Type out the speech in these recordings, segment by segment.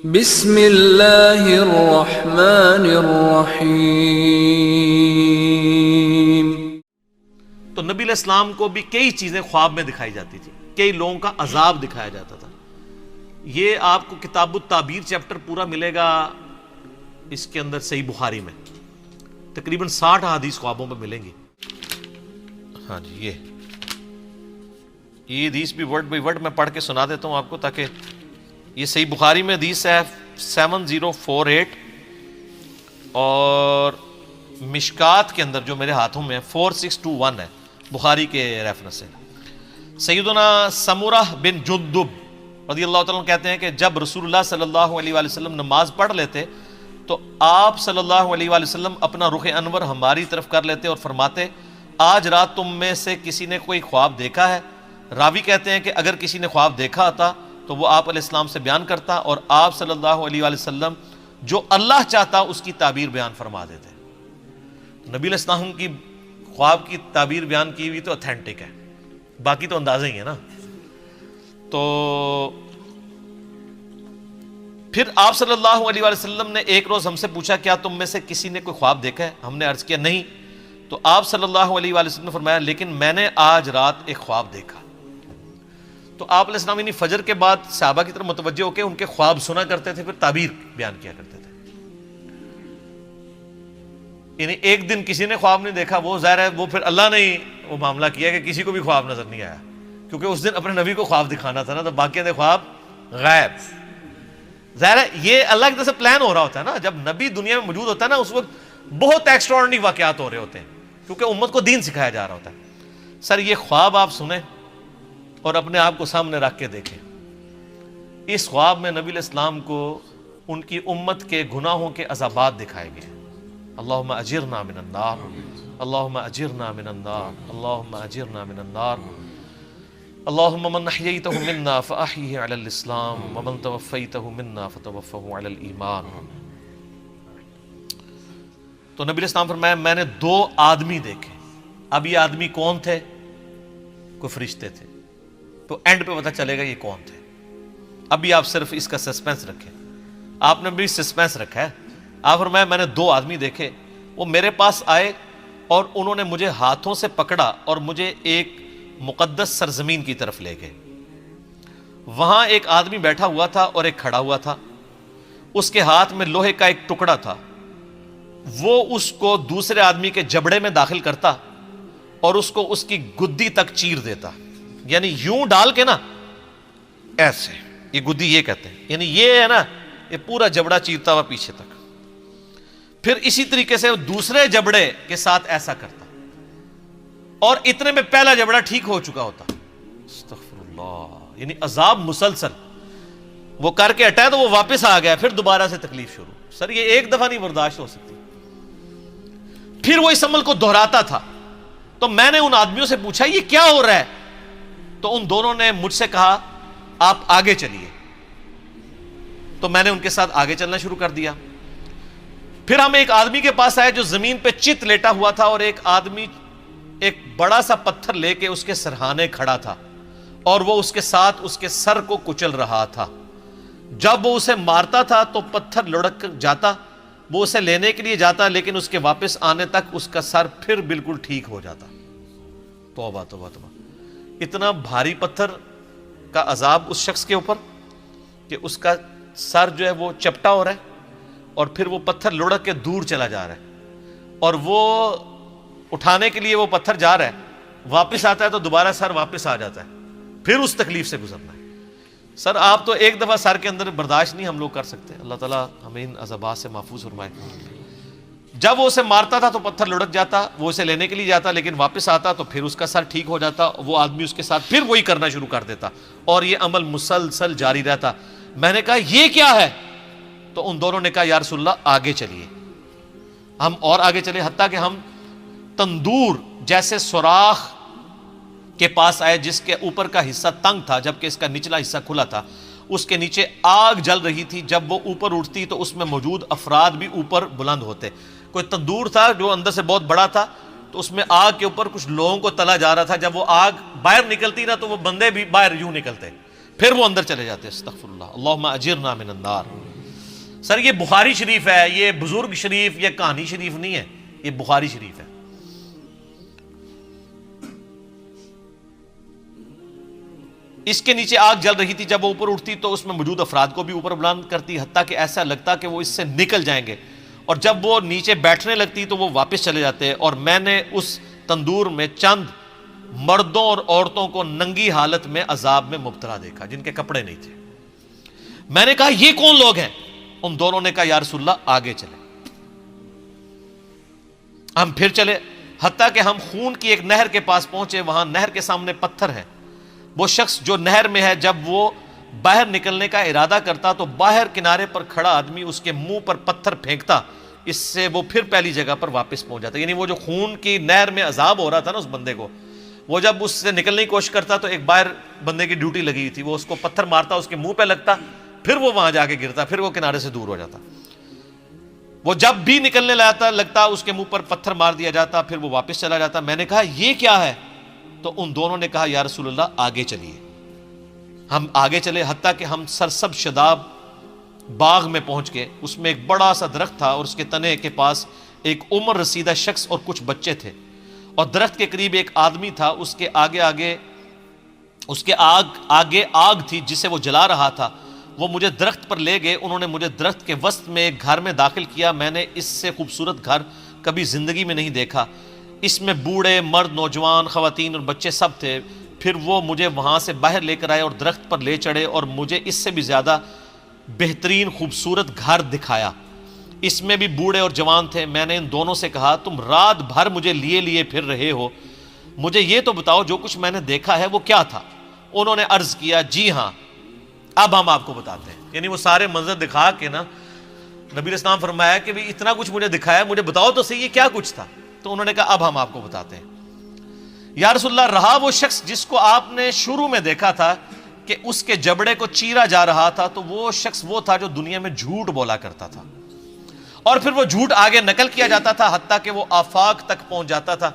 بسم اللہ الرحمن الرحیم۔ تو نبی علیہ السلام کو بھی کئی چیزیں خواب میں دکھائی جاتی تھی، کئی لوگوں کا عذاب دکھایا جاتا تھا۔ یہ آپ کو کتاب التعبیر چیپٹر پورا ملے گا اس کے اندر صحیح بخاری میں، تقریباً 60 احادیث خوابوں میں ملیں گی۔ ہاں جی، یہ حدیث بھی ورڈ بائی ورڈ میں پڑھ کے سنا دیتا ہوں آپ کو، تاکہ یہ صحیح بخاری میں حدیث ہے 7048، اور مشکات کے اندر جو میرے ہاتھوں میں 4621 ہے بخاری کے ریفرنس سے۔ سیدنا سمورہ بن جندب رضی اللہ تعالیٰ عنہ کہتے ہیں کہ جب رسول اللہ صلی اللہ علیہ وآلہ وسلم نماز پڑھ لیتے تو آپ صلی اللہ علیہ وآلہ وسلم اپنا رخ انور ہماری طرف کر لیتے اور فرماتے، آج رات تم میں سے کسی نے کوئی خواب دیکھا ہے؟ راوی کہتے ہیں کہ اگر کسی نے خواب دیکھا ہوتا تو وہ آپ علیہ السلام سے بیان کرتا، اور آپ صلی اللہ علیہ وآلہ وسلم جو اللہ چاہتا اس کی تعبیر بیان فرما دیتے۔ نبی علیہ السلام کی خواب کی تعبیر بیان کی ہوئی تو اتھینٹک ہے، باقی تو اندازہ ہی ہے نا۔ تو پھر آپ صلی اللہ علیہ وآلہ وسلم نے ایک روز ہم سے پوچھا، کیا تم میں سے کسی نے کوئی خواب دیکھا ہے؟ ہم نے عرض کیا نہیں، تو آپ صلی اللہ علیہ وآلہ وسلم نے فرمایا، لیکن میں نے آج رات ایک خواب دیکھا۔ تو آپ علیہ السلام یعنی فجر کے بعد صحابہ کی طرف متوجہ ہو کے ان کے خواب سنا کرتے تھے، پھر تعبیر بیان کیا کرتے تھے۔ یعنی ایک دن کسی نے خواب نہیں دیکھا، وہ ظاہر ہے وہ پھر اللہ نے ہی وہ معاملہ کیا کہ کسی کو بھی خواب نظر نہیں آیا، کیونکہ اس دن اپنے نبی کو خواب دکھانا تھا نا، تو باقی دے خواب غائب۔ ظاہر ہے یہ اللہ کی طرف سے پلان ہو رہا ہوتا ہے نا، جب نبی دنیا میں موجود ہوتا ہے نا اس وقت بہت ایکسٹراڈنری واقعات ہو رہے ہوتے ہیں، کیونکہ امت کو دین سکھایا جا رہا ہوتا ہے۔ سر یہ خواب آپ سنیں اور اپنے آپ کو سامنے رکھ کے دیکھیں۔ اس خواب میں نبی علیہ السلام کو ان کی امت کے گناہوں کے عذابات دکھائے گئے۔ اللہم اجرنا من النار، اللہم اجرنا من النار، اللہم اجرنا من النار، اللہم من احییتہ منا فاحیہ علی الاسلام ومن توفیتہ منا فتوفہ علی الایمان۔ تو نبی علیہ السلام فرمایا میں نے 2 آدمی دیکھے۔ اب یہ آدمی کون تھے؟ کوئی فرشتے تھے، تو اینڈ پہ پتہ چلے گا یہ کون تھے۔ ابھی آپ صرف اس کا سسپینس رکھیں، آپ نے بھی سسپینس رکھا ہے۔ آپ فرمایا میں نے 2 آدمی دیکھے، وہ میرے پاس آئے اور انہوں نے مجھے ہاتھوں سے پکڑا اور مجھے ایک مقدس سرزمین کی طرف لے گئے۔ وہاں ایک آدمی بیٹھا ہوا تھا اور ایک کھڑا ہوا تھا، اس کے ہاتھ میں لوہے کا ایک ٹکڑا تھا، وہ اس کو دوسرے آدمی کے جبڑے میں داخل کرتا اور اس کو اس کی گدی تک چیر دیتا، یعنی یوں ڈال کے نا ایسے، یہ گدی یہ کہتے ہیں، یعنی یہ ہے نا یہ پورا جبڑا چیرتا ہوا پیچھے تک، پھر اسی طریقے سے دوسرے جبڑے کے ساتھ ایسا کرتا، اور اتنے میں پہلا جبڑا ٹھیک ہو چکا ہوتا۔ استغفر اللہ، یعنی عذاب مسلسل، وہ کر کے ہٹا تو وہ واپس آ گیا، پھر دوبارہ سے تکلیف شروع۔ سر یہ ایک دفعہ نہیں برداشت ہو سکتی، پھر وہ اس عمل کو دہراتا تھا۔ تو میں نے ان آدمیوں سے پوچھا یہ کیا ہو رہا ہے؟ تو ان دونوں نے مجھ سے کہا آپ آگے چلیے۔ تو میں نے ان کے ساتھ آگے چلنا شروع کر دیا۔ پھر ہم ایک آدمی کے پاس آئے جو زمین پہ چت لیٹا ہوا تھا، اور ایک آدمی ایک بڑا سا پتھر لے کے اس کے سرہانے کھڑا تھا، اور وہ اس کے ساتھ اس کے سر کو کچل رہا تھا۔ جب وہ اسے مارتا تھا تو پتھر لڑک کر جاتا، وہ اسے لینے کے لیے جاتا، لیکن اس کے واپس آنے تک اس کا سر پھر بالکل ٹھیک ہو جاتا۔ توبہ توبہ توبہ، اتنا بھاری پتھر کا عذاب اس شخص کے اوپر کہ اس کا سر جو ہے وہ چپٹا ہو رہا ہے، اور پھر وہ پتھر لڑک کے دور چلا جا رہا ہے، اور وہ اٹھانے کے لیے وہ پتھر جا رہا ہے، واپس آتا ہے تو دوبارہ سر واپس آ جاتا ہے، پھر اس تکلیف سے گزرنا ہے۔ سر آپ تو ایک دفعہ سر کے اندر برداشت نہیں ہم لوگ کر سکتے، اللہ تعالیٰ ہمیں ان عذابات سے محفوظ فرمائے۔ جب وہ اسے مارتا تھا تو پتھر لڑک جاتا، وہ اسے لینے کے لیے جاتا، لیکن واپس آتا تو پھر اس کا سر ٹھیک ہو جاتا، وہ آدمی اس کے ساتھ پھر وہی کرنا شروع کر دیتا، اور یہ عمل مسلسل جاری رہتا۔ میں نے کہا یہ کیا ہے؟ تو ان دونوں نے کہا یا رسول اللہ آگے چلیے۔ ہم اور آگے چلے، حتیٰ کہ ہم تندور جیسے سوراخ کے پاس آئے جس کے اوپر کا حصہ تنگ تھا جبکہ اس کا نچلا حصہ کھلا تھا، اس کے نیچے آگ جل رہی تھی۔ جب وہ اوپر اٹھتی تو اس میں موجود افراد بھی اوپر بلند ہوتے۔ کوئی تندور تھا جو اندر سے بہت بڑا تھا، تو اس میں آگ کے اوپر کچھ لوگوں کو تلا جا رہا تھا۔ جب وہ آگ باہر نکلتی نا تو وہ بندے بھی باہر یوں نکلتے، پھر وہ اندر چلے جاتے۔ استغفر اللہ، اللہم اجرنا من النار۔ سر یہ بخاری شریف ہے، یہ بزرگ شریف یا کہانی شریف نہیں ہے، یہ بخاری شریف ہے۔ اس کے نیچے آگ جل رہی تھی، جب وہ اوپر اٹھتی تو اس میں موجود افراد کو بھی اوپر بلند کرتی، حتیٰ کہ ایسا لگتا کہ وہ اس سے نکل جائیں گے، اور جب وہ نیچے بیٹھنے لگتی تو وہ واپس چلے جاتے۔ اور میں نے اس تندور میں چند مردوں اور عورتوں کو ننگی حالت میں عذاب میں مبتلا دیکھا، جن کے کپڑے نہیں تھے۔ میں نے کہا یہ کون لوگ ہیں؟ ان دونوں نے کہا یا رسول اللہ آگے چلے۔ ہم پھر چلے، حتیٰ کہ ہم خون کی ایک نہر کے پاس پہنچے، وہاں نہر کے سامنے پتھر ہے۔ وہ شخص جو نہر میں ہے، جب وہ باہر نکلنے کا ارادہ کرتا تو باہر کنارے پر کھڑا آدمی اس کے منہ پر پتھر پھینکتا، اس سے وہ پھر پہلی جگہ پر واپس پہنچ جاتا۔ یعنی وہ جو خون کی نہر میں عذاب ہو رہا تھا نا اس بندے کو، وہ جب اس سے نکلنے کی کوشش کرتا تو ایک باہر بندے کی ڈیوٹی لگی تھی، وہ اس کو پتھر مارتا، اس کے منہ پہ لگتا، پھر وہ وہاں جا کے گرتا، پھر وہ کنارے سے دور ہو جاتا۔ وہ جب بھی نکلنے لگتا اس کے منہ پر پتھر مار دیا جاتا، پھر وہ واپس چلا جاتا۔ میں نے کہا یہ کیا ہے؟ تو ان دونوں نے کہا یا رسول اللہ آگے چلیے۔ ہم آگے چلے، حتیٰ کہ ہم سرسب شداب باغ میں پہنچ گئے۔ اس میں ایک بڑا سا درخت تھا اور اس کے تنے کے پاس ایک عمر رسیدہ شخص اور کچھ بچے تھے، اور درخت کے قریب ایک آدمی تھا، اس کے آگے آگ تھی جسے وہ جلا رہا تھا۔ وہ مجھے درخت پر لے گئے، انہوں نے مجھے درخت کے وسط میں ایک گھر میں داخل کیا۔ میں نے اس سے خوبصورت گھر کبھی زندگی میں نہیں دیکھا، اس میں بوڑھے، مرد، نوجوان، خواتین اور بچے سب تھے۔ پھر وہ مجھے وہاں سے باہر لے کر آئے اور درخت پر لے چڑھے اور مجھے اس سے بھی زیادہ بہترین خوبصورت گھر دکھایا، اس میں بھی بوڑھے اور جوان تھے۔ میں نے ان دونوں سے کہا تم رات بھر مجھے لیے پھر رہے ہو، مجھے یہ تو بتاؤ جو کچھ میں نے دیکھا ہے وہ کیا تھا؟ انہوں نے عرض کیا جی ہاں، اب ہم آپ کو بتاتے ہیں۔ یعنی وہ سارے منظر دکھا کے نا نبی علیہ السلام فرمایا کہ بھی اتنا کچھ مجھے دکھایا، مجھے بتاؤ تو صحیح یہ کیا کچھ تھا؟ تو انہوں نے کہا اب ہم آپ کو بتاتے ہیں۔ یا رسول اللہ، رہا وہ شخص جس کو آپ نے شروع میں دیکھا تھا کہ اس کے جبڑے کو چیرا جا رہا تھا، تو وہ شخص وہ تھا جو دنیا میں جھوٹ بولا کرتا تھا، اور پھر وہ جھوٹ آگے نقل کیا جاتا تھا حتیٰ کہ وہ آفاق تک پہنچ جاتا تھا۔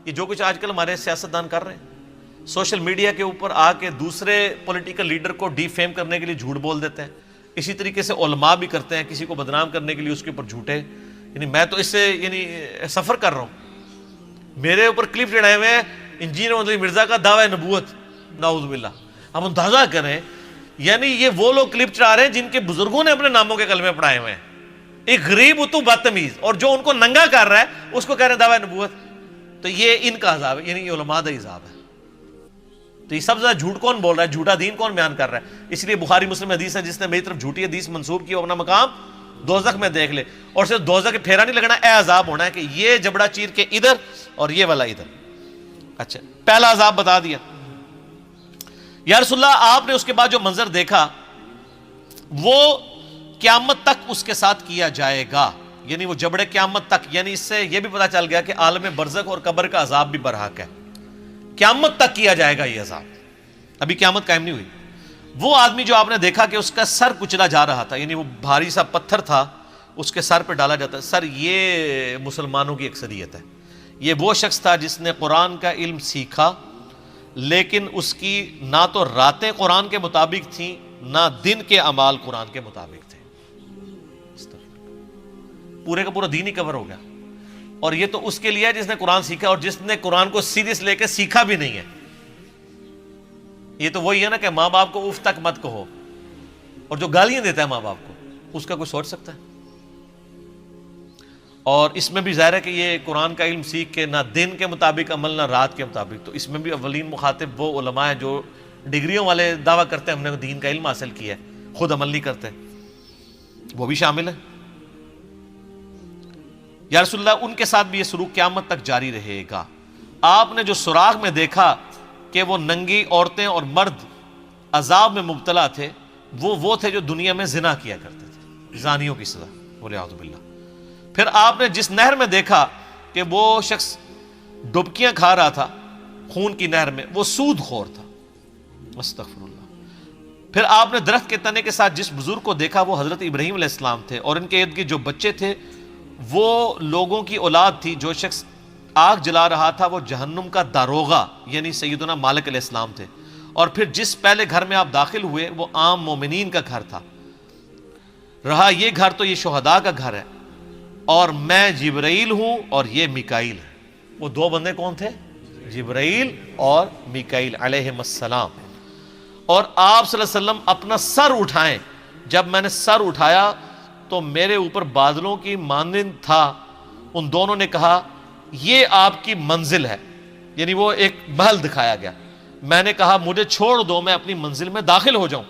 یہ جو کچھ آج کل ہمارے سیاستدان کر رہے ہیں، سوشل میڈیا کے اوپر آ کے دوسرے پولیٹیکل لیڈر کو ڈی فیم کرنے کے لیے جھوٹ بول دیتے ہیں، اسی طریقے سے علماء بھی کرتے ہیں، کسی کو بدنام کرنے کے لیے اس کے اوپر جھوٹے۔ یعنی میں تو اس سے سفر کر رہا ہوں، میرے اوپر کلپ چڑھائے ہوئے ہیں انجینئر محمد مرزا کا دعوی نبوت، نعوذ باللہ۔ ہم اندازہ کریں، یعنی یہ وہ لوگ کلپ چڑھا رہے ہیں جن کے بزرگوں نے اپنے ناموں کے کلمے پڑھائے ہوئے ہیں، ایک غریب اتو بدتمیز، اور جو ان کو ننگا کر رہا ہے اس کو کہہ رہے ہیں دعوی نبوت۔ تو یہ ان کا عذاب ہے، یعنی یہ علماء کا عذاب ہے۔ تو یہ سب سے زیادہ جھوٹ کون بول رہا ہے، جھوٹا دین کون بیان کر رہا ہے؟ اس لیے بخاری مسلم حدیث ہے، جس نے میری طرف جھوٹی حدیث منسوب کی وہ اپنا مقام دوزخ میں دیکھ لے، اور صرف دوزخ کے پھیرا نہیں لگنا، اے عذاب ہونا ہے کہ یہ جبڑا چیر کے ادھر اور یہ والا ادھر۔ اچھا، پہلا عذاب بتا دیا۔ یا رسول اللہ، آپ نے اس کے بعد جو منظر دیکھا وہ قیامت تک اس کے ساتھ کیا جائے گا، یعنی وہ جبڑے قیامت تک، یعنی اس سے یہ بھی پتا چل گیا کہ عالم برزخ اور قبر کا عذاب بھی برحق ہے، قیامت تک کیا جائے گا یہ عذاب، ابھی قیامت قائم نہیں ہوئی۔ وہ آدمی جو آپ نے دیکھا کہ اس کا سر کچلا جا رہا تھا، یعنی وہ بھاری سا پتھر تھا اس کے سر پہ ڈالا جاتا ہے۔ سر، یہ مسلمانوں کی اکثریت ہے۔ یہ وہ شخص تھا جس نے قرآن کا علم سیکھا، لیکن اس کی نہ تو راتیں قرآن کے مطابق تھیں نہ دن کے اعمال قرآن کے مطابق تھے۔ پورے کا پورا دین ہی کور ہو گیا، اور یہ تو اس کے لیے ہے جس نے قرآن سیکھا، اور جس نے قرآن کو سیریس لے کے سیکھا بھی نہیں ہے۔ یہ تو وہی ہے نا کہ ماں باپ کو اف تک مت کہو، اور جو گالیاں دیتا ہے ماں باپ کو، اس کا کوئی سوچ سکتا ہے؟ اور اس میں بھی ظاہر ہے کہ یہ قرآن کا علم سیکھ کے نہ دن کے مطابق عمل نہ رات کے مطابق، تو اس میں بھی اولین مخاطب وہ علماء ہیں جو ڈگریوں والے دعویٰ کرتے ہیں ہم نے دین کا علم حاصل کیا ہے، خود عمل نہیں کرتے، وہ بھی شامل ہے۔ یا رسول اللہ، ان کے ساتھ بھی یہ سلوک قیامت تک جاری رہے گا۔ آپ نے جو سراغ میں دیکھا کہ وہ ننگی عورتیں اور مرد عذاب میں مبتلا تھے، وہ تھے جو دنیا میں زنا کیا کرتے تھے، زانیوں کی سزا، والعیاذ باللہ۔ پھر آپ نے جس نہر میں دیکھا کہ وہ شخص ڈبکیاں کھا رہا تھا خون کی نہر میں، وہ سود خور تھا، استغفر اللہ۔ پھر آپ نے درخت کے تنے کے ساتھ جس بزرگ کو دیکھا وہ حضرت ابراہیم علیہ السلام تھے، اور ان کے ارد گرد جو بچے تھے وہ لوگوں کی اولاد تھی۔ جو شخص آگ جلا رہا تھا وہ جہنم کا داروغہ یعنی سیدنا مالک علیہ السلام تھے، اور پھر جس پہلے گھر میں آپ داخل ہوئے وہ عام مومنین کا گھر تھا۔ رہا یہ گھر تو یہ شہداء کا گھر ہے، اور میں جبرائیل ہوں اور یہ میکائیل ہے۔ وہ دو بندے کون تھے؟ جبرائیل اور میکائیل علیہم السلام۔ اور آپ صلی اللہ علیہ وسلم اپنا سر اٹھائیں، جب میں نے سر اٹھایا تو میرے اوپر بادلوں کی مانند تھا۔ ان دونوں نے کہا یہ آپ کی منزل ہے، یعنی وہ ایک محل دکھایا گیا۔ میں نے کہا مجھے چھوڑ دو، میں اپنی منزل میں داخل ہو جاؤں۔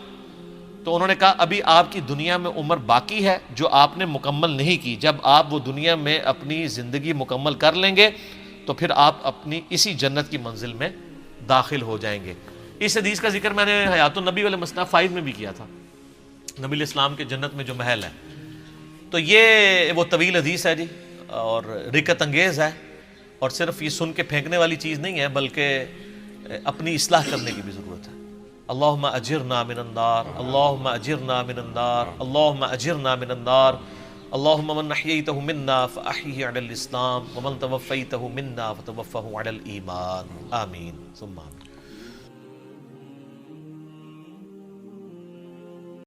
تو انہوں نے کہا ابھی آپ کی دنیا میں عمر باقی ہے جو آپ نے مکمل نہیں کی، جب آپ وہ دنیا میں اپنی زندگی مکمل کر لیں گے تو پھر آپ اپنی اسی جنت کی منزل میں داخل ہو جائیں گے۔ اس حدیث کا ذکر میں نے حیات النبی والے مصنف 5 میں بھی کیا تھا، نبی علیہ السلام کے جنت میں جو محل ہے۔ تو یہ وہ طویل حدیث ہے جی، اور رکت انگیز ہے، اور صرف یہ سن کے پھینکنے والی چیز نہیں ہے، بلکہ اپنی اصلاح کرنے کی بھی ضرورت ہے۔ اللہم اجرنا من النار، اللہم اجرنا من النار، اللہم اجرنا من النار، اللہم من احییتہ منا فاحیہ علی الاسلام ومن توفیتہ منا فتوفہ علی الایمان، آمین ثم آمین۔